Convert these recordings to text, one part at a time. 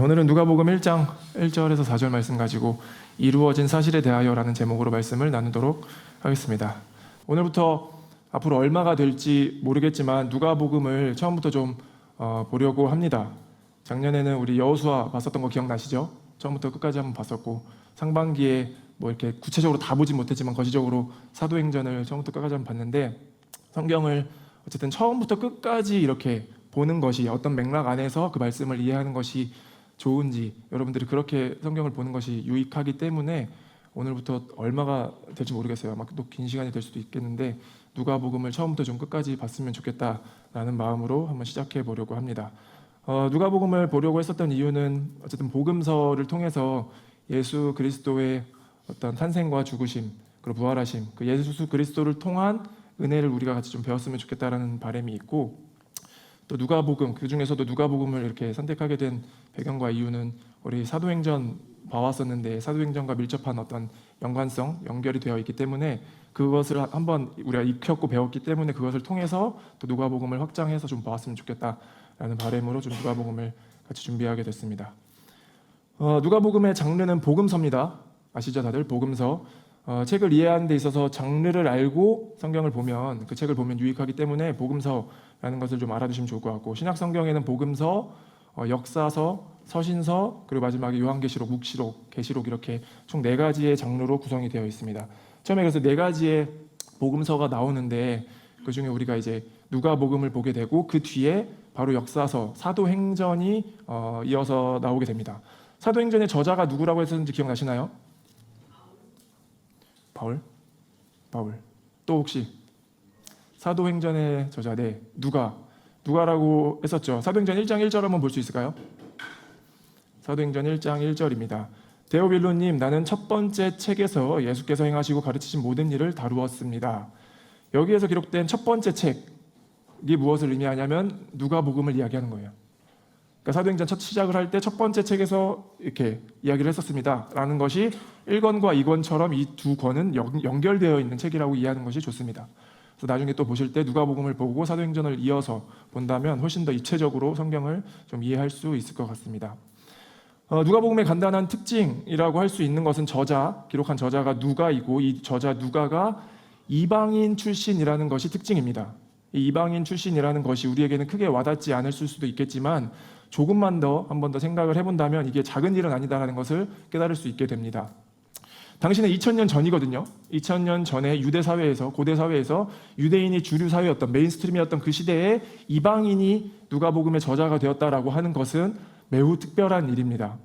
오늘은 누가복음 1장 1절에서 4절 말씀 가지고 이루어진 사실에 대하여라는 제목으로 말씀을 나누도록 하겠습니다. 오늘부터 앞으로 얼마가 될지 모르겠지만 누가복음을 처음부터 좀 보려고 합니다. 작년에는 우리 여호수아 봤었던 거 기억나시죠? 처음부터 끝까지 한번 봤었고, 상반기에 뭐 이렇게 구체적으로 다 보진 못했지만 거시적으로 사도행전을 처음부터 끝까지 한번 봤는데, 성경을 어쨌든 처음부터 끝까지 이렇게 보는 것이, 어떤 맥락 안에서 그 말씀을 이해하는 것이 좋은지, 여러분들이 그렇게 성경을 보는 것이 유익하기 때문에 오늘부터 얼마가 될지 모르겠어요. 아마 또 긴 시간이 될 수도 있겠는데 누가복음을 처음부터 좀 끝까지 봤으면 좋겠다라는 마음으로 한번 시작해 보려고 합니다. 누가복음을 보려고 했었던 이유는 어쨌든 복음서를 통해서 예수 그리스도의 어떤 탄생과 죽으심 그리고 부활하심, 그 예수 그리스도를 통한 은혜를 우리가 같이 좀 배웠으면 좋겠다라는 바람이 있고, 또 누가복음, 그 중에서도 누가복음을 이렇게 선택하게 된 배경과 이유는 우리 사도행전 봐왔었는데 사도행전과 밀접한 어떤 연관성, 연결이 되어 있기 때문에 그것을 한번 우리가 익혔고 배웠기 때문에 그것을 통해서 또 누가복음을 확장해서 좀 봐왔으면 좋겠다라는 바람으로 좀 누가복음을 같이 준비하게 됐습니다. 누가복음의 장르는 복음서입니다. 아시죠 다들? 복음서. 책을 이해하는 데 있어서 장르를 알고 성경을 보면, 그 책을 보면 유익하기 때문에 복음서라는 것을 좀 알아두시면 좋을 것 같고, 신약 성경에는 복음서, 역사서, 서신서, 그리고 마지막에 요한계시록, 묵시록, 계시록, 이렇게 총 4가지의 장르로 구성이 되어 있습니다. 처음에 그래서 4가지의 복음서가 나오는데 그 중에 우리가 이제 누가복음을 보게 되고 그 뒤에 바로 역사서, 사도행전이 이어서 나오게 됩니다. 사도행전의 저자가 누구라고 했었는지 기억나시나요? 바울. 또 혹시 사도행전의 저자, 네, 누가라고 했었죠. 사도행전 1장 1절 한번 볼 수 있을까요? 사도행전 1장 1절입니다. 데오빌로님, 나는 첫 번째 책에서 예수께서 행하시고 가르치신 모든 일을 다루었습니다. 여기에서 기록된 첫 번째 책이 무엇을 의미하냐면 누가복음을 이야기하는 거예요. 그러니까 사도행전 첫 시작을 할 때 첫 번째 책에서 이렇게 이야기를 했었습니다 라는 것이 1권과 2권처럼 이 두 권은 연결되어 있는 책이라고 이해하는 것이 좋습니다. 그래서 나중에 또 보실 때 누가복음을 보고 사도행전을 이어서 본다면 훨씬 더 입체적으로 성경을 좀 이해할 수 있을 것 같습니다. 누가복음의 간단한 특징이라고 할 수 있는 것은 기록한 저자가 누가이고, 이 저자 누가가 이방인 출신이라는 것이 특징입니다. 이 이방인 출신이라는 것이 우리에게는 크게 와닿지 않을 수도 있겠지만 조금만 더 한 번 더 생각을 해본다면 이게 작은 일은 아니다라는 것을 깨달을 수 있게 됩니다. 당시는 2000년 전이거든요. 2000년 전에 유대 사회에서, 고대 사회에서 유대인이 주류 사회였던, 메인스트림이었던 그 시대에 이방인이 누가복음의 저자가 되었다라고 하는 것은 매우 특별한 일입니다.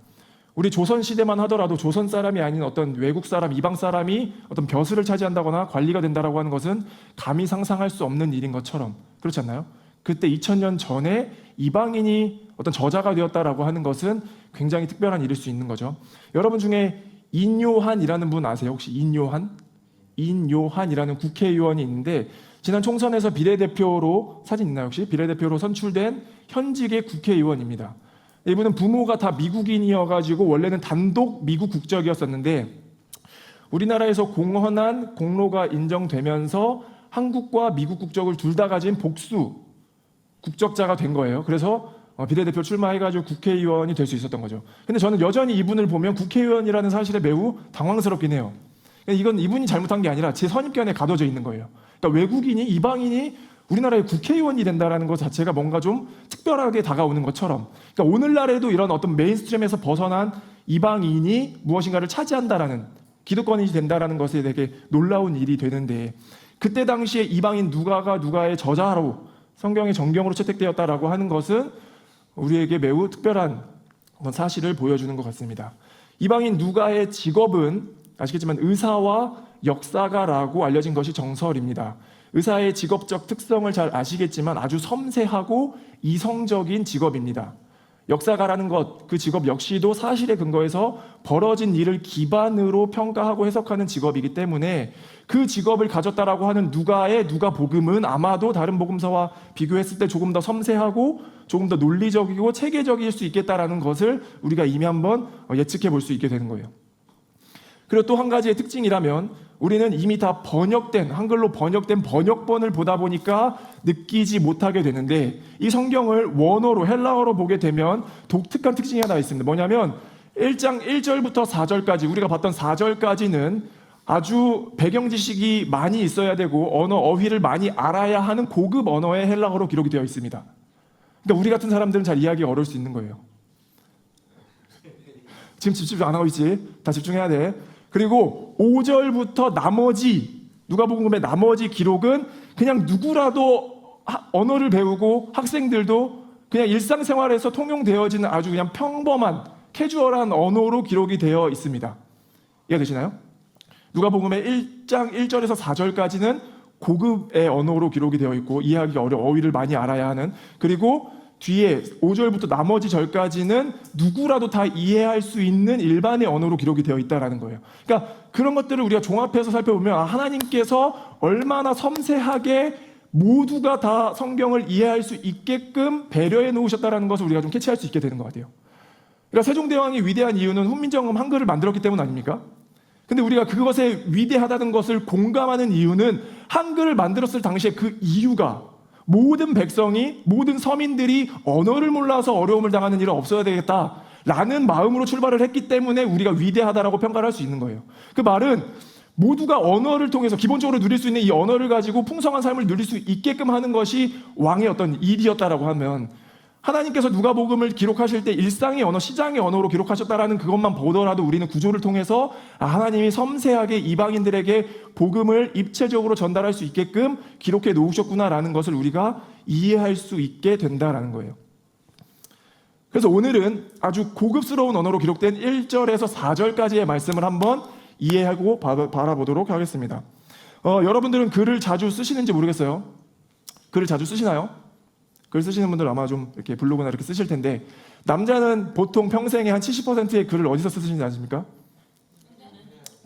우리 조선 시대만 하더라도 조선 사람이 아닌 어떤 외국 사람, 이방 사람이 어떤 벼슬을 차지한다거나 관리가 된다라고 하는 것은 감히 상상할 수 없는 일인 것처럼, 그렇지 않나요? 그때 2000년 전에 이방인이 어떤 저자가 되었다라고 하는 것은 굉장히 특별한 일일 수 있는 거죠. 여러분 중에 인요한이라는 분 아세요? 혹시 인요한이라는 국회의원이 있는데, 지난 총선에서 비례대표로, 사진 있나요 혹시? 비례대표로 선출된 현직의 국회의원입니다. 이분은 부모가 다 미국인이어가지고 원래는 단독 미국 국적이었었는데 우리나라에서 공헌한 공로가 인정되면서 한국과 미국 국적을 둘 다 가진 복수 국적자가 된 거예요. 그래서 비례대표 출마해가지고 국회의원이 될 수 있었던 거죠. 근데 저는 여전히 이분을 보면 국회의원이라는 사실에 매우 당황스럽긴 해요. 이건 이분이 잘못한 게 아니라 제 선입견에 가둬져 있는 거예요. 그러니까 외국인이, 이방인이 우리나라의 국회의원이 된다는 것 자체가 뭔가 좀 특별하게 다가오는 것처럼, 그러니까 오늘날에도 이런 어떤 메인스트림에서 벗어난 이방인이 무엇인가를 차지한다라는, 기득권이 된다라는 것에 되게 놀라운 일이 되는데, 그때 당시에 이방인 누가가 누가의 저자로 성경의 정경으로 채택되었다라고 하는 것은 우리에게 매우 특별한 사실을 보여주는 것 같습니다. 이방인 누가의 직업은 아시겠지만 의사와 역사가라고 알려진 것이 정설입니다. 의사의 직업적 특성을 잘 아시겠지만 아주 섬세하고 이성적인 직업입니다. 역사가라는 것, 그 직업 역시도 사실에 근거해서 벌어진 일을 기반으로 평가하고 해석하는 직업이기 때문에 그 직업을 가졌다라고 하는 누가의 누가복음은 아마도 다른 복음서와 비교했을 때 조금 더 섬세하고 조금 더 논리적이고 체계적일 수 있겠다라는 것을 우리가 이미 한번 예측해 볼 수 있게 되는 거예요. 그리고 또 한 가지의 특징이라면 우리는 이미 다 번역된, 한글로 번역된 번역본을 보다 보니까 느끼지 못하게 되는데, 이 성경을 원어로, 헬라어로 보게 되면 독특한 특징이 하나 있습니다. 뭐냐면 1장 1절부터 4절까지, 우리가 봤던 4절까지는 아주 배경 지식이 많이 있어야 되고 언어 어휘를 많이 알아야 하는 고급 언어의 헬라어로 기록이 되어 있습니다. 그러니까 우리 같은 사람들은 잘 이해하기 어려울 수 있는 거예요. 지금 집중 안 하고 있지? 다 집중해야 돼. 그리고 5절부터 나머지, 누가복음의 나머지 기록은 그냥 누구라도 언어를 배우고 학생들도 그냥 일상생활에서 통용되어지는 아주 그냥 평범한 캐주얼한 언어로 기록이 되어 있습니다. 이해되시나요? 누가복음의 1장 1절에서 4절까지는 고급의 언어로 기록이 되어 있고 이해하기 어려운 어휘를 많이 알아야 하는, 그리고 뒤에 5절부터 나머지 절까지는 누구라도 다 이해할 수 있는 일반의 언어로 기록이 되어 있다는 거예요. 그러니까 그런 것들을 우리가 종합해서 살펴보면 하나님께서 얼마나 섬세하게 모두가 다 성경을 이해할 수 있게끔 배려해 놓으셨다는 것을 우리가 좀 캐치할 수 있게 되는 것 같아요. 그러니까 세종대왕이 위대한 이유는 훈민정음 한글을 만들었기 때문 아닙니까? 근데 우리가 그것에 위대하다는 것을 공감하는 이유는 한글을 만들었을 당시에 그 이유가 모든 백성이, 모든 서민들이 언어를 몰라서 어려움을 당하는 일은 없어야 되겠다라는 마음으로 출발을 했기 때문에 우리가 위대하다라고 평가를 할 수 있는 거예요. 그 말은 모두가 언어를 통해서 기본적으로 누릴 수 있는 이 언어를 가지고 풍성한 삶을 누릴 수 있게끔 하는 것이 왕의 어떤 일이었다라고 하면, 하나님께서 누가복음을 기록하실 때 일상의 언어, 시장의 언어로 기록하셨다라는 그것만 보더라도 우리는 구조를 통해서 하나님이 섬세하게 이방인들에게 복음을 입체적으로 전달할 수 있게끔 기록해 놓으셨구나라는 것을 우리가 이해할 수 있게 된다라는 거예요. 그래서 오늘은 아주 고급스러운 언어로 기록된 1절에서 4절까지의 말씀을 한번 이해하고 바라보도록 하겠습니다. 여러분들은 글을 자주 쓰시는지 모르겠어요. 글을 자주 쓰시나요? 글 쓰시는 분들 아마 좀 이렇게 블로그나 이렇게 쓰실 텐데, 남자는 보통 평생에 한 70%의 글을 어디서 쓰시는지 아십니까?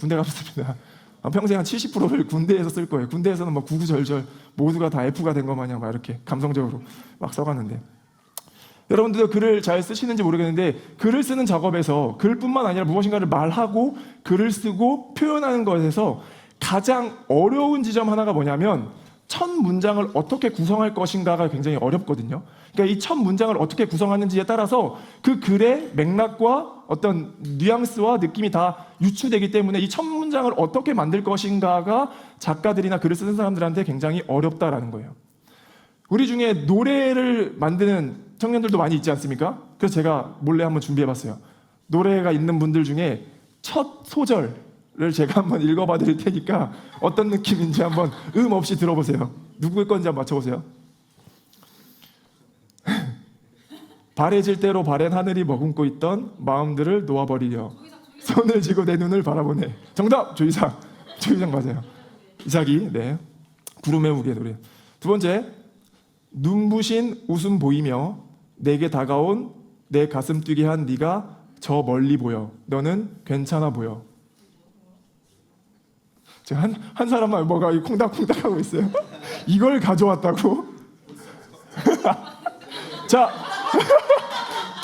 군대 가서 씁니다. 평생 한 70%를 군대에서 쓸 거예요. 군대에서는 막 구구절절 모두가 다 F가 된 것 마냥 막 이렇게 감성적으로 막 써가는데, 여러분들도 글을 잘 쓰시는지 모르겠는데, 글을 쓰는 작업에서 글뿐만 아니라 무엇인가를 말하고 글을 쓰고 표현하는 것에서 가장 어려운 지점 하나가 뭐냐면 첫 문장을 어떻게 구성할 것인가가 굉장히 어렵거든요. 그러니까 이 첫 문장을 어떻게 구성하는지에 따라서 그 글의 맥락과 어떤 뉘앙스와 느낌이 다 유추되기 때문에 이 첫 문장을 어떻게 만들 것인가가 작가들이나 글을 쓰는 사람들한테 굉장히 어렵다라는 거예요. 우리 중에 노래를 만드는 청년들도 많이 있지 않습니까? 그래서 제가 몰래 한번 준비해봤어요. 노래가 있는 분들 중에 첫 소절을 제가 한번 읽어봐 드릴 테니까 어떤 느낌인지 한번 없이 들어보세요. 누구의 건지 한번 맞춰보세요. 바래질 대로 바랜 하늘이 머금고 있던 마음들을 놓아버리려 손을 쥐고 내 눈을 바라보네. 정답! 조이상 맞아요. 이삭이. 네. 구름의 우리의 노래. 두 번째, 눈부신 웃음 보이며 내게 다가온 내 가슴 뛰게 한 네가 저 멀리 보여. 너는 괜찮아 보여. 제가 한 사람만 뭐가 콩닥콩닥 하고 있어요. 이걸 가져왔다고? 자,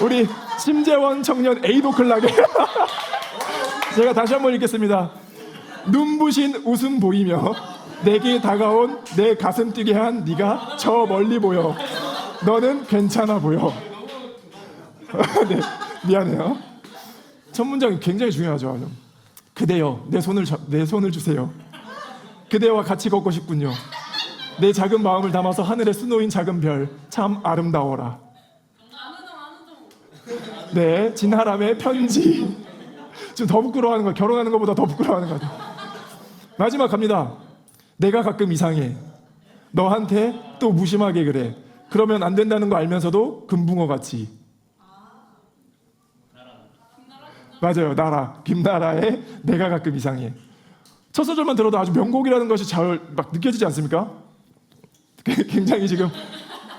우리 심재원 청년 에이도 클락에 제가 다시 한번 읽겠습니다. 눈부신 웃음 보이며 내게 다가온 내 가슴 뛰게 한 네가 저 멀리 보여. 너는 괜찮아 보여. 네, 미안해요. 첫 문장이 굉장히 중요하죠. 그대여, 내 손을 주세요. 그대와 같이 걷고 싶군요. 내 작은 마음을 담아서 하늘에 수놓인 작은 별, 참 아름다워라. 네, 진하람의 편지. 지금 더 부끄러워하는 거, 결혼하는 것보다 더 부끄러워하는 거 같아요. 마지막 갑니다. 내가 가끔 이상해. 너한테 또 무심하게 그래. 그러면 안 된다는 거 알면서도 금붕어 같이. 맞아요, 나라. 김나라의 내가 가끔 이상해. 첫 소절만 들어도 아주 명곡이라는 것이 잘 막 느껴지지 않습니까? 굉장히 지금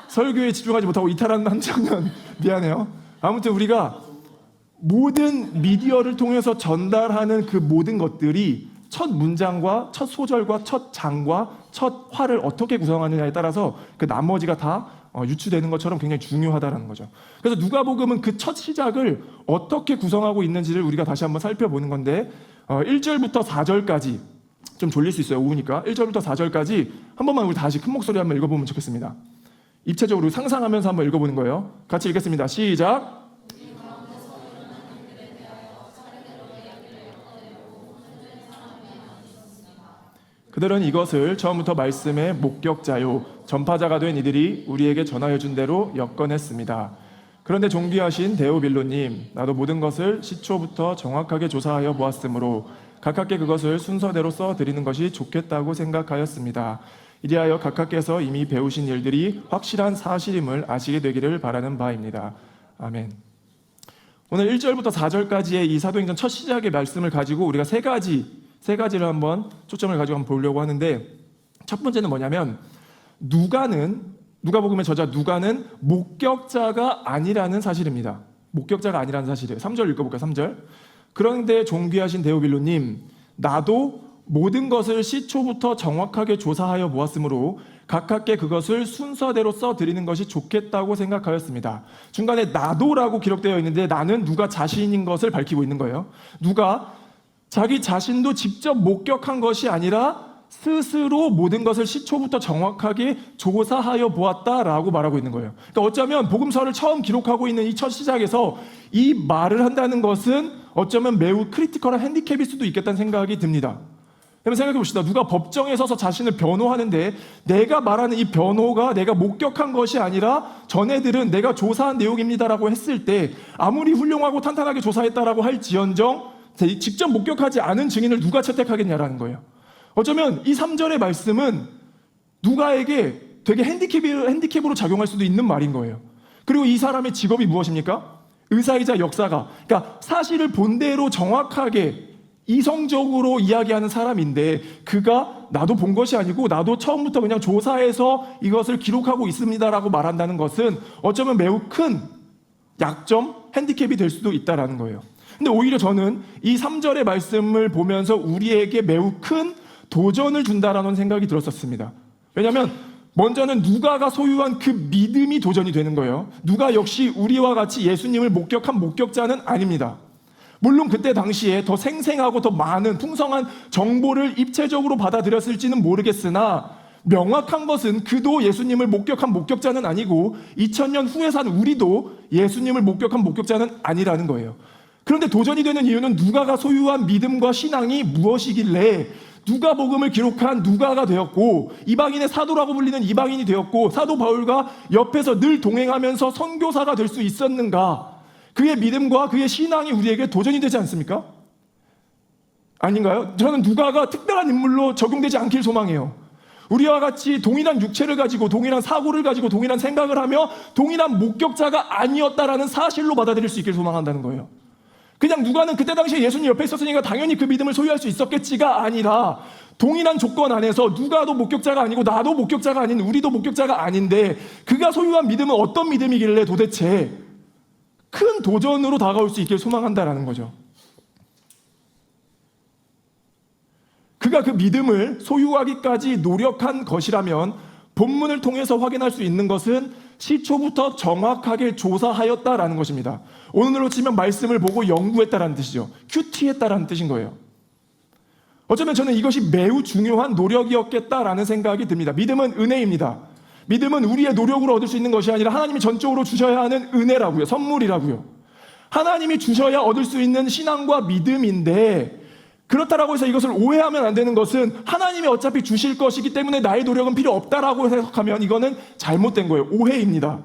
설교에 집중하지 못하고 이탈한 한 청년 미안해요. 아무튼 우리가 모든 미디어를 통해서 전달하는 그 모든 것들이 첫 문장과 첫 소절과 첫 장과 첫 화를 어떻게 구성하느냐에 따라서 그 나머지가 다 유추되는 것처럼 굉장히 중요하다는 거죠. 그래서 누가복음은 그 첫 시작을 어떻게 구성하고 있는지를 우리가 다시 한번 살펴보는 건데, 1절부터 4절까지 좀 졸릴 수 있어요. 오후니까 1절부터 4절까지 한 번만 우리 다시 큰 목소리 한번 읽어보면 좋겠습니다. 입체적으로 상상하면서 한번 읽어보는 거예요. 같이 읽겠습니다. 시작. 그들은 이것을 처음부터 말씀의 목격자요 전파자가 된 이들이 우리에게 전하여 준 대로 엮어냈습니다. 그런데 존귀하신 데오빌로님, 나도 모든 것을 시초부터 정확하게 조사하여 보았으므로 가깝게 그것을 순서대로 써드리는 것이 좋겠다고 생각하였습니다. 이리하여 각각께서 이미 배우신 일들이 확실한 사실임을 아시게 되기를 바라는 바입니다. 아멘. 오늘 1절부터 4절까지의 이 사도행전 첫 시작의 말씀을 가지고 우리가 세 가지를 한번 초점을 가지고 한번 보려고 하는데, 첫 번째는 뭐냐면 누가복음의 저자 누가는 목격자가 아니라는 사실입니다. 목격자가 아니라는 사실이에요. 3절 읽어볼까요? 3절. 그런데 존귀하신 데오빌로님, 나도 모든 것을 시초부터 정확하게 조사하여 보았으므로 가깝게 그것을 순서대로 써드리는 것이 좋겠다고 생각하였습니다. 중간에 나도라고 기록되어 있는데 나는 누가 자신인 것을 밝히고 있는 거예요. 누가 자기 자신도 직접 목격한 것이 아니라 스스로 모든 것을 시초부터 정확하게 조사하여 보았다라고 말하고 있는 거예요. 그러니까 어쩌면 복음서를 처음 기록하고 있는 이 첫 시작에서 이 말을 한다는 것은 어쩌면 매우 크리티컬한 핸디캡일 수도 있겠다는 생각이 듭니다. 여러분 생각해 봅시다. 누가 법정에 서서 자신을 변호하는데 내가 말하는 이 변호가 내가 목격한 것이 아니라 전애들은 내가 조사한 내용입니다라고 했을 때 아무리 훌륭하고 탄탄하게 조사했다라고 할지언정 직접 목격하지 않은 증인을 누가 채택하겠냐라는 거예요. 어쩌면 이 3절의 말씀은 누가에게 되게 핸디캡으로 작용할 수도 있는 말인 거예요. 그리고 이 사람의 직업이 무엇입니까? 의사이자 역사가. 그러니까 사실을 본대로 정확하게 이성적으로 이야기하는 사람인데 그가 나도 본 것이 아니고 나도 처음부터 그냥 조사해서 이것을 기록하고 있습니다라고 말한다는 것은 어쩌면 매우 큰 약점, 핸디캡이 될 수도 있다라는 거예요. 근데 오히려 저는 이 3절의 말씀을 보면서 우리에게 매우 큰 도전을 준다라는 생각이 들었었습니다. 왜냐하면 먼저는 누가가 소유한 그 믿음이 도전이 되는 거예요. 누가 역시 우리와 같이 예수님을 목격한 목격자는 아닙니다. 물론 그때 당시에 더 생생하고 더 많은 풍성한 정보를 입체적으로 받아들였을지는 모르겠으나 명확한 것은 그도 예수님을 목격한 목격자는 아니고 2000년 후에 산 우리도 예수님을 목격한 목격자는 아니라는 거예요. 그런데 도전이 되는 이유는 누가가 소유한 믿음과 신앙이 무엇이길래 누가복음을 기록한 누가가 되었고 이방인의 사도라고 불리는 이방인이 되었고 사도 바울과 옆에서 늘 동행하면서 선교사가 될 수 있었는가? 그의 믿음과 그의 신앙이 우리에게 도전이 되지 않습니까? 아닌가요? 저는 누가가 특별한 인물로 적용되지 않길 소망해요. 우리와 같이 동일한 육체를 가지고 동일한 사고를 가지고 동일한 생각을 하며 동일한 목격자가 아니었다라는 사실로 받아들일 수 있길 소망한다는 거예요. 그냥 누가는 그때 당시에 예수님 옆에 있었으니까 당연히 그 믿음을 소유할 수 있었겠지가 아니라 동일한 조건 안에서 누가도 목격자가 아니고 나도 목격자가 아닌 우리도 목격자가 아닌데 그가 소유한 믿음은 어떤 믿음이길래 도대체 큰 도전으로 다가올 수 있길 소망한다라는 거죠. 그가 그 믿음을 소유하기까지 노력한 것이라면 본문을 통해서 확인할 수 있는 것은 시초부터 정확하게 조사하였다라는 것입니다. 오늘로 치면 말씀을 보고 연구했다라는 뜻이죠. 큐티했다라는 뜻인 거예요. 어쩌면 저는 이것이 매우 중요한 노력이었겠다라는 생각이 듭니다. 믿음은 은혜입니다. 믿음은 우리의 노력으로 얻을 수 있는 것이 아니라 하나님이 전적으로 주셔야 하는 은혜라고요. 선물이라고요. 하나님이 주셔야 얻을 수 있는 신앙과 믿음인데 그렇다라고 해서 이것을 오해하면 안 되는 것은 하나님이 어차피 주실 것이기 때문에 나의 노력은 필요 없다라고 해석하면 이거는 잘못된 거예요. 오해입니다.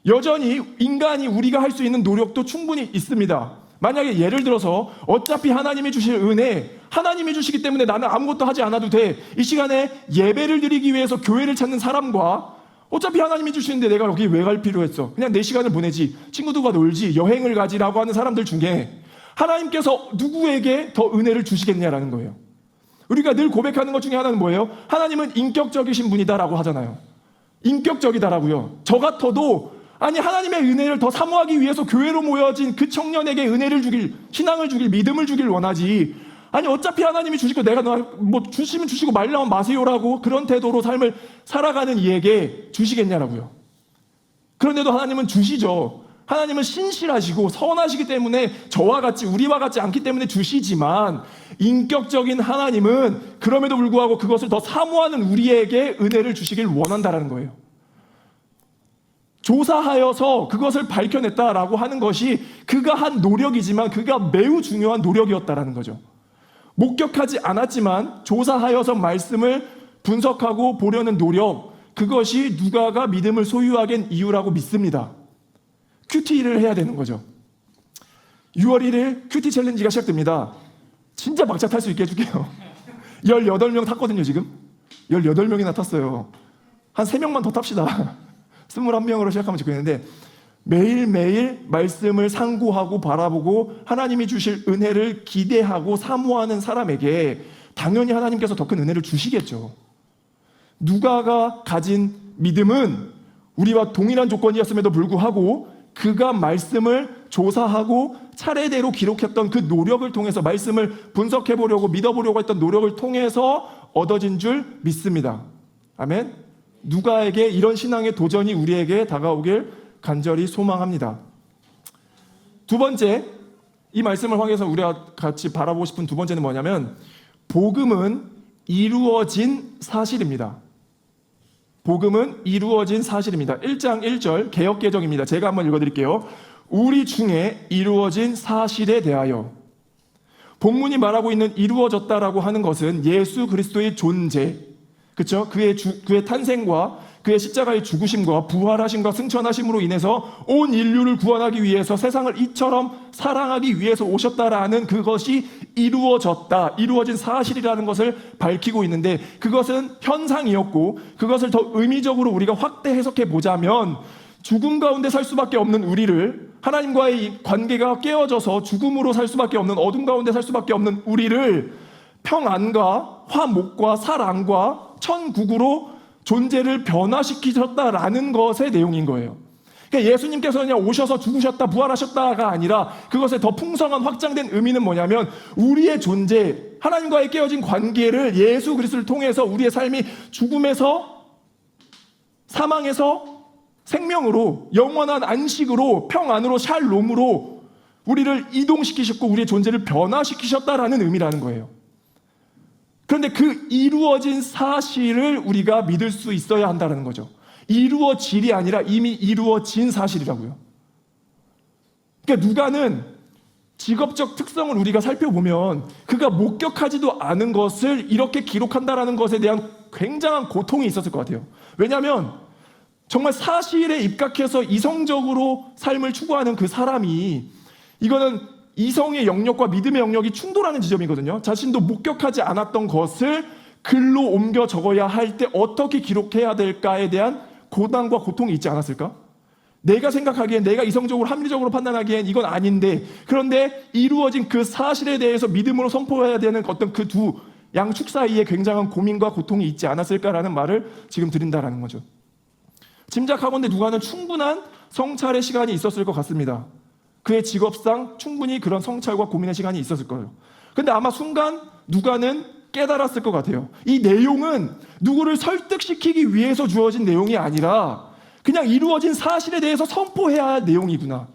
여전히 인간이 우리가 할 수 있는 노력도 충분히 있습니다. 만약에 예를 들어서 어차피 하나님이 주실 은혜, 하나님이 주시기 때문에 나는 아무것도 하지 않아도 돼. 이 시간에 예배를 드리기 위해서 교회를 찾는 사람과 어차피 하나님이 주시는데 내가 여기 왜 갈 필요했어? 그냥 내 시간을 보내지. 친구들과 놀지. 여행을 가지라고 하는 사람들 중에 하나님께서 누구에게 더 은혜를 주시겠냐라는 거예요. 우리가 늘 고백하는 것 중에 하나는 뭐예요? 하나님은 인격적이신 분이다라고 하잖아요. 인격적이다라고요. 저 같아도 아니 하나님의 은혜를 더 사모하기 위해서 교회로 모여진 그 청년에게 은혜를 주길, 신앙을 주길, 믿음을 주길 원하지. 아니 어차피 하나님이 주시고 내가 뭐 주시면 주시고 말라면 마세요라고 그런 태도로 삶을 살아가는 이에게 주시겠냐라고요. 그런데도 하나님은 주시죠. 하나님은 신실하시고 선하시기 때문에 저와 같이 우리와 같지 않기 때문에 주시지만 인격적인 하나님은 그럼에도 불구하고 그것을 더 사모하는 우리에게 은혜를 주시길 원한다라는 거예요. 조사하여서 그것을 밝혀냈다라고 하는 것이 그가 한 노력이지만 그가 매우 중요한 노력이었다라는 거죠. 목격하지 않았지만 조사하여서 말씀을 분석하고 보려는 노력, 그것이 누가가 믿음을 소유하게 된 이유라고 믿습니다. 큐티를 해야 되는 거죠. 6월 1일 큐티 챌린지가 시작됩니다. 진짜 막차 탈 수 있게 해줄게요. 18명 탔거든요 지금. 18명이나 탔어요. 한 3명만 더 탑시다. 21명으로 시작하면 좋겠는데, 매일매일 말씀을 상고하고 바라보고 하나님이 주실 은혜를 기대하고 사모하는 사람에게 당연히 하나님께서 더 큰 은혜를 주시겠죠. 누가가 가진 믿음은 우리와 동일한 조건이었음에도 불구하고 그가 말씀을 조사하고 차례대로 기록했던 그 노력을 통해서, 말씀을 분석해보려고 믿어보려고 했던 노력을 통해서 얻어진 줄 믿습니다. 아멘. 누가에게 이런 신앙의 도전이 우리에게 다가오길 간절히 소망합니다. 두 번째, 이 말씀을 확인해서 우리가 같이 바라보고 싶은 두 번째는 뭐냐면, 복음은 이루어진 사실입니다. 복음은 이루어진 사실입니다. 1장 1절 개역개정입니다. 제가 한번 읽어드릴게요. 우리 중에 이루어진 사실에 대하여. 본문이 말하고 있는 이루어졌다라고 하는 것은 예수 그리스도의 존재, 그렇죠? 그의 탄생과 그의 십자가의 죽으심과 부활하심과 승천하심으로 인해서 온 인류를 구원하기 위해서 세상을 이처럼 사랑하기 위해서 오셨다라는 그것이 이루어졌다, 이루어진 사실이라는 것을 밝히고 있는데, 그것은 현상이었고 그것을 더 의미적으로 우리가 확대 해석해 보자면, 죽음 가운데 살 수밖에 없는 우리를, 하나님과의 관계가 깨어져서 죽음으로 살 수밖에 없는, 어둠 가운데 살 수밖에 없는 우리를 평안과 화목과 사랑과 천국으로 존재를 변화시키셨다라는 것의 내용인 거예요. 그러니까 예수님께서 그냥 오셔서 죽으셨다 부활하셨다가 아니라, 그것의 더 풍성한 확장된 의미는 뭐냐면, 우리의 존재, 하나님과의 깨어진 관계를 예수 그리스도를 통해서 우리의 삶이 죽음에서 사망에서 생명으로, 영원한 안식으로, 평안으로, 샬롬으로 우리를 이동시키셨고 우리의 존재를 변화시키셨다라는 의미라는 거예요. 그런데 그 이루어진 사실을 우리가 믿을 수 있어야 한다는 거죠. 이루어질이 아니라 이미 이루어진 사실이라고요. 그러니까 누가는 직업적 특성을 우리가 살펴보면 그가 목격하지도 않은 것을 이렇게 기록한다는 것에 대한 굉장한 고통이 있었을 것 같아요. 왜냐하면 정말 사실에 입각해서 이성적으로 삶을 추구하는 그 사람이, 이거는 이성의 영역과 믿음의 영역이 충돌하는 지점이거든요. 자신도 목격하지 않았던 것을 글로 옮겨 적어야 할 때 어떻게 기록해야 될까에 대한 고난과 고통이 있지 않았을까? 내가 생각하기엔, 내가 이성적으로 합리적으로 판단하기엔 이건 아닌데, 그런데 이루어진 그 사실에 대해서 믿음으로 선포해야 되는 어떤 그 두 양축 사이에 굉장한 고민과 고통이 있지 않았을까라는 말을 지금 드린다라는 거죠. 짐작하건대 누가는 충분한 성찰의 시간이 있었을 것 같습니다. 그의 직업상 충분히 그런 성찰과 고민의 시간이 있었을 거예요. 근데 아마 순간 누가는 깨달았을 것 같아요. 이 내용은 누구를 설득시키기 위해서 주어진 내용이 아니라 그냥 이루어진 사실에 대해서 선포해야 할 내용이구나.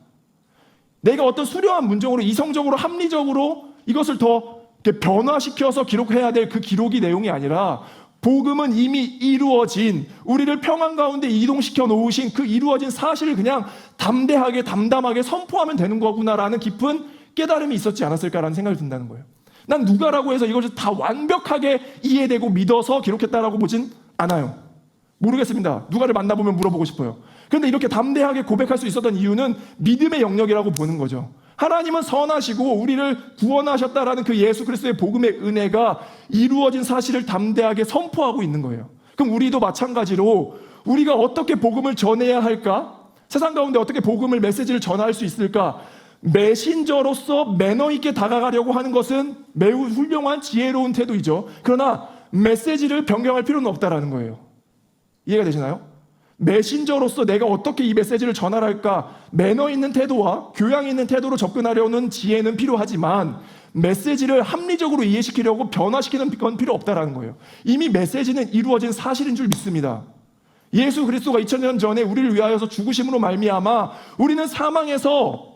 내가 어떤 수려한 문장으로 이성적으로 합리적으로 이것을 더 변화시켜서 기록해야 될 그 기록이 내용이 아니라, 복음은 이미 이루어진, 우리를 평안 가운데 이동시켜 놓으신 그 이루어진 사실을 그냥 담대하게 담담하게 선포하면 되는 거구나라는 깊은 깨달음이 있었지 않았을까라는 생각이 든다는 거예요. 난 누가라고 해서 이것을 다 완벽하게 이해되고 믿어서 기록했다라고 보진 않아요. 모르겠습니다. 누가를 만나보면 물어보고 싶어요. 그런데 이렇게 담대하게 고백할 수 있었던 이유는 믿음의 영역이라고 보는 거죠. 하나님은 선하시고 우리를 구원하셨다라는 그 예수 그리스도의 복음의 은혜가 이루어진 사실을 담대하게 선포하고 있는 거예요. 그럼 우리도 마찬가지로 우리가 어떻게 복음을 전해야 할까? 세상 가운데 어떻게 복음을, 메시지를 전할 수 있을까? 메신저로서 매너 있게 다가가려고 하는 것은 매우 훌륭한 지혜로운 태도이죠. 그러나 메시지를 변경할 필요는 없다라는 거예요. 이해가 되시나요? 메신저로서 내가 어떻게 이 메시지를 전할까, 매너 있는 태도와 교양 있는 태도로 접근하려는 지혜는 필요하지만 메시지를 합리적으로 이해시키려고 변화시키는 건 필요 없다라는 거예요. 이미 메시지는 이루어진 사실인 줄 믿습니다. 예수 그리스도가 2000년 전에 우리를 위하여서 죽으심으로 말미암아 우리는 사망에서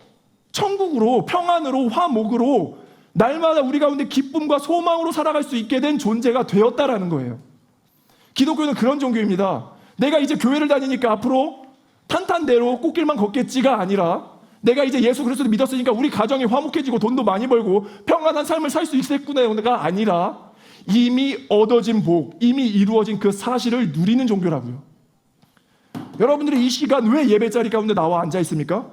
천국으로, 평안으로, 화목으로 날마다 우리 가운데 기쁨과 소망으로 살아갈 수 있게 된 존재가 되었다라는 거예요. 기독교는 그런 종교입니다. 내가 이제 교회를 다니니까 앞으로 탄탄대로 꽃길만 걷겠지가 아니라, 내가 이제 예수 그리스도를 믿었으니까 우리 가정이 화목해지고 돈도 많이 벌고 평안한 삶을 살 수 있겠구나가 아니라, 이미 얻어진 복, 이미 이루어진 그 사실을 누리는 종교라고요. 여러분들이 이 시간 왜 예배 자리 가운데 나와 앉아 있습니까?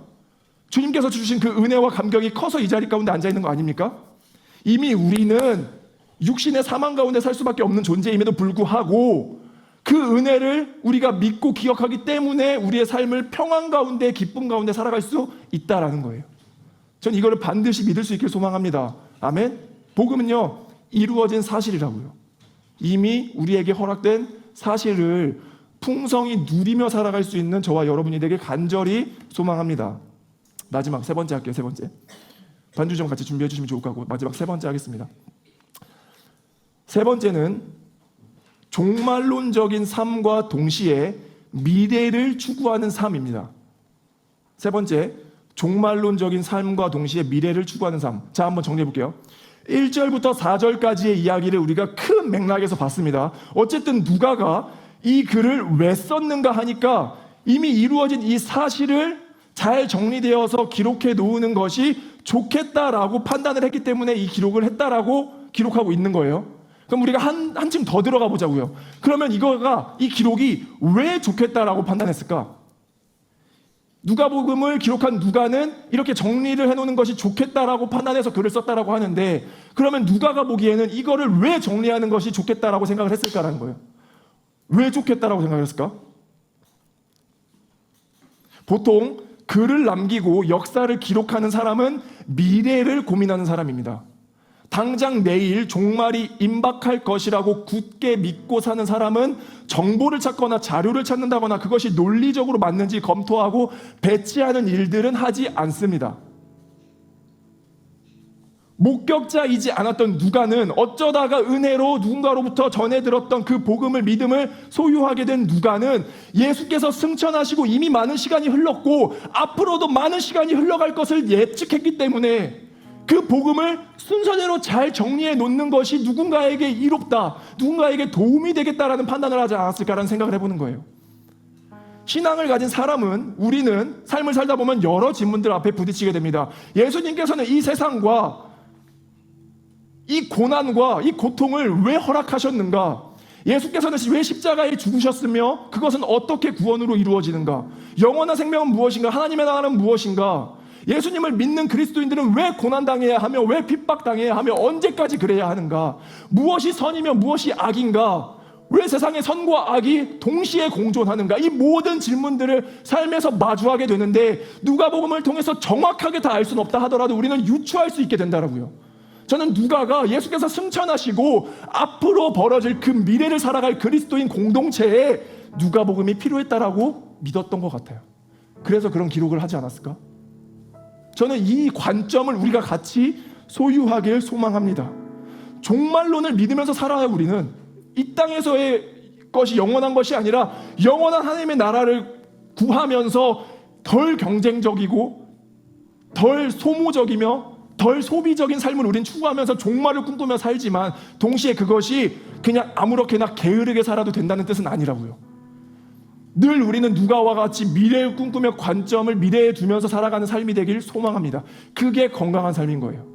주님께서 주신 그 은혜와 감격이 커서 이 자리 가운데 앉아 있는 거 아닙니까? 이미 우리는 육신의 사망 가운데 살 수밖에 없는 존재임에도 불구하고 그 은혜를 우리가 믿고 기억하기 때문에 우리의 삶을 평안 가운데, 기쁨 가운데 살아갈 수 있다라는 거예요. 전 이거를 반드시 믿을 수 있길 소망합니다. 아멘. 복음은요, 이루어진 사실이라고요. 이미 우리에게 허락된 사실을 풍성히 누리며 살아갈 수 있는 저와 여러분이 되길 간절히 소망합니다. 마지막 세 번째 할게요. 세 번째. 반주 좀 같이 준비해 주시면 좋을 것 같고, 마지막 세 번째 하겠습니다. 세 번째는 종말론적인 삶과 동시에 미래를 추구하는 삶입니다. 세 번째, 종말론적인 삶과 동시에 미래를 추구하는 삶. 자, 한번 정리해 볼게요. 1절부터 4절까지의 이야기를 우리가 큰 맥락에서 봤습니다. 어쨌든 누가가 이 글을 왜 썼는가 하니까 이미 이루어진 이 사실을 잘 정리되어서 기록해 놓는 것이 좋겠다라고 판단을 했기 때문에 이 기록을 했다라고 기록하고 있는 거예요. 그럼 우리가 한층 더 들어가 보자고요. 그러면 이 기록이 왜 좋겠다라고 판단했을까? 누가복음을 기록한 누가는 이렇게 정리를 해놓는 것이 좋겠다라고 판단해서 글을 썼다라고 하는데, 그러면 누가가 보기에는 이거를 왜 정리하는 것이 좋겠다라고 생각을 했을까라는 거예요. 왜 좋겠다라고 생각을 했을까? 보통 글을 남기고 역사를 기록하는 사람은 미래를 고민하는 사람입니다. 당장 내일 종말이 임박할 것이라고 굳게 믿고 사는 사람은 정보를 찾거나 자료를 찾는다거나 그것이 논리적으로 맞는지 검토하고 배치하는 일들은 하지 않습니다. 목격자이지 않았던 누가는 어쩌다가 은혜로 누군가로부터 전해 들었던 그 복음을, 믿음을 소유하게 된 누가는 예수께서 승천하시고 이미 많은 시간이 흘렀고 앞으로도 많은 시간이 흘러갈 것을 예측했기 때문에 그 복음을 순서대로 잘 정리해 놓는 것이 누군가에게 이롭다, 누군가에게 도움이 되겠다라는 판단을 하지 않았을까라는 생각을 해보는 거예요. 신앙을 가진 사람은, 우리는 삶을 살다 보면 여러 질문들 앞에 부딪히게 됩니다. 예수님께서는 이 세상과 이 고난과 이 고통을 왜 허락하셨는가? 예수께서는 왜 십자가에 죽으셨으며 그것은 어떻게 구원으로 이루어지는가? 영원한 생명은 무엇인가? 하나님의 나라는 무엇인가? 예수님을 믿는 그리스도인들은 왜 고난당해야 하며, 왜 핍박당해야 하며, 언제까지 그래야 하는가? 무엇이 선이며 무엇이 악인가? 왜 세상의 선과 악이 동시에 공존하는가? 이 모든 질문들을 삶에서 마주하게 되는데, 누가복음을 통해서 정확하게 다 알 수는 없다 하더라도 우리는 유추할 수 있게 된다라고요. 저는 누가가 예수께서 승천하시고 앞으로 벌어질 그 미래를 살아갈 그리스도인 공동체에 누가복음이 필요했다라고 믿었던 것 같아요. 그래서 그런 기록을 하지 않았을까? 저는 이 관점을 우리가 같이 소유하길 소망합니다. 종말론을 믿으면서 살아야 우리는 이 땅에서의 것이 영원한 것이 아니라 영원한 하나님의 나라를 구하면서 덜 경쟁적이고 덜 소모적이며 덜 소비적인 삶을 우린 추구하면서 종말을 꿈꾸며 살지만, 동시에 그것이 그냥 아무렇게나 게으르게 살아도 된다는 뜻은 아니라고요. 늘 우리는 누가와 같이 미래를 꿈꾸며 관점을 미래에 두면서 살아가는 삶이 되길 소망합니다. 그게 건강한 삶인 거예요.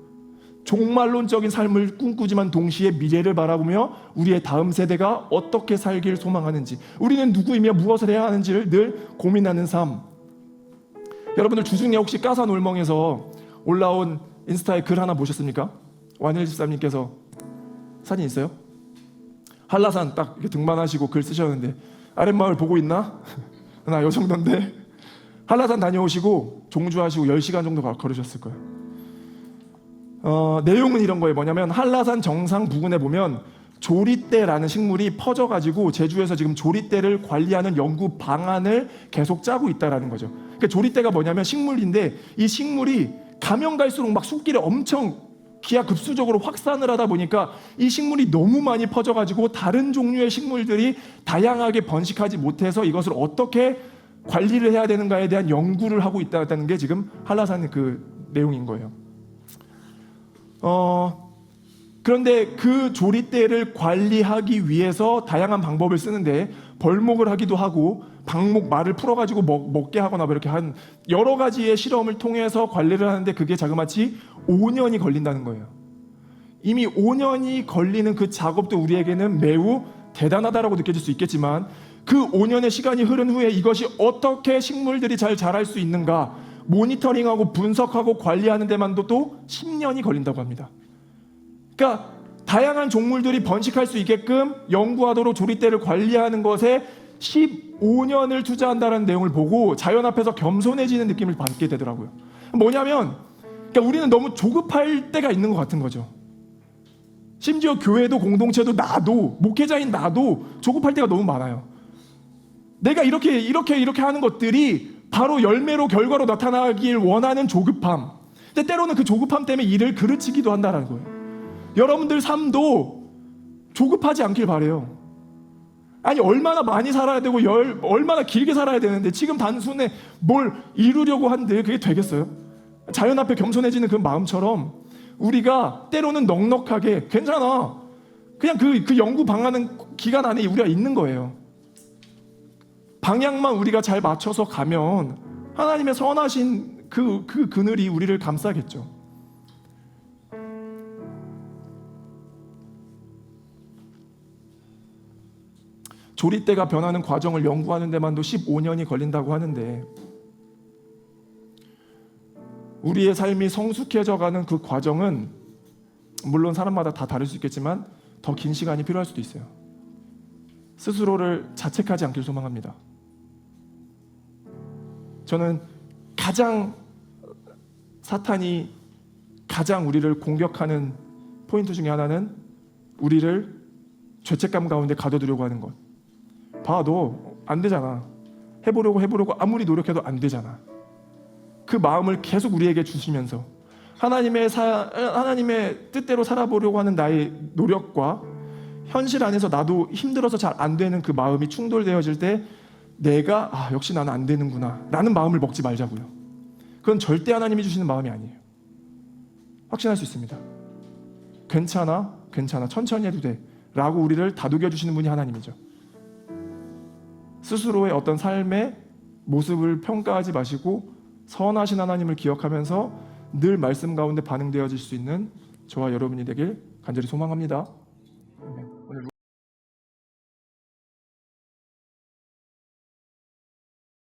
종말론적인 삶을 꿈꾸지만 동시에 미래를 바라보며 우리의 다음 세대가 어떻게 살길 소망하는지, 우리는 누구이며 무엇을 해야 하는지를 늘 고민하는 삶. 여러분들 주중에 혹시 까사놀멍에서 올라온 인스타에 글 하나 보셨습니까? 완일 집사님께서 사진 있어요? 한라산 딱 이렇게 등반하시고 글 쓰셨는데, 아랫마을 보고 있나? 나 요 정도인데. 한라산 다녀오시고 종주하시고 10시간 정도 걸으셨을 거예요. 내용은 이런 거예요. 뭐냐면 한라산 정상 부근에 보면 조리대라는 식물이 퍼져가지고 제주에서 지금 조리대를 관리하는 연구 방안을 계속 짜고 있다라는 거죠. 그러니까 조리대가 뭐냐면 식물인데, 이 식물이 가면 갈수록 막 숲길에 엄청 기하급수적으로 확산을 하다 보니까 이 식물이 너무 많이 퍼져가지고 다른 종류의 식물들이 다양하게 번식하지 못해서 이것을 어떻게 관리를 해야 되는가에 대한 연구를 하고 있다는 게 지금 한라산 그 내용인 거예요. 그런데 그 조리대를 관리하기 위해서 다양한 방법을 쓰는데 벌목을 하기도 하고 방목 말을 풀어가지고 먹게 하거나 이렇게 한 여러 가지의 실험을 통해서 관리를 하는데 그게 자그마치 5년이 걸린다는 거예요. 이미 5년이 걸리는 그 작업도 우리에게는 매우 대단하다라고 느껴질 수 있겠지만 그 5년의 시간이 흐른 후에 이것이 어떻게 식물들이 잘 자랄 수 있는가 모니터링하고 분석하고 관리하는 데만도 또 10년이 걸린다고 합니다. 그러니까 다양한 종물들이 번식할 수 있게끔 연구하도록 조리대를 관리하는 것에 15년을 투자한다는 내용을 보고 자연 앞에서 겸손해지는 느낌을 받게 되더라고요. 뭐냐면 그러니까 우리는 너무 조급할 때가 있는 것 같은 거죠. 심지어 교회도 공동체도 나도 목회자인 나도 조급할 때가 너무 많아요. 내가 이렇게 하는 것들이 바로 열매로 결과로 나타나길 원하는 조급함. 근데 때로는 그 조급함 때문에 일을 그르치기도 한다는 거예요. 여러분들 삶도 조급하지 않길 바래요. 아니 얼마나 많이 살아야 되고 얼마나 길게 살아야 되는데 지금 단순에 뭘 이루려고 하는데 그게 되겠어요? 자연 앞에 겸손해지는 그 마음처럼 우리가 때로는 넉넉하게 괜찮아 그냥 그 연구 방하는 기간 안에 우리가 있는 거예요. 방향만 우리가 잘 맞춰서 가면 하나님의 선하신 그 그늘이 우리를 감싸겠죠. 조리대가 변하는 과정을 연구하는 데만도 15년이 걸린다고 하는데 우리의 삶이 성숙해져가는 그 과정은 물론 사람마다 다 다를 수 있겠지만 더 긴 시간이 필요할 수도 있어요. 스스로를 자책하지 않길 소망합니다. 저는 사탄이 가장 우리를 공격하는 포인트 중에 하나는 우리를 죄책감 가운데 가둬두려고 하는 것. 봐, 너 안 되잖아. 해보려고 아무리 노력해도 안 되잖아. 그 마음을 계속 우리에게 주시면서 하나님의 뜻대로 살아보려고 하는 나의 노력과 현실 안에서 나도 힘들어서 잘 안 되는 그 마음이 충돌되어질 때 내가 역시 나는 안 되는구나 라는 마음을 먹지 말자고요. 그건 절대 하나님이 주시는 마음이 아니에요. 확신할 수 있습니다. 괜찮아 천천히 해도 돼 라고 우리를 다독여 주시는 분이 하나님이죠. 스스로의 어떤 삶의 모습을 평가하지 마시고 선하신 하나님을 기억하면서 늘 말씀 가운데 반응되어질 수 있는 저와 여러분이 되길 간절히 소망합니다.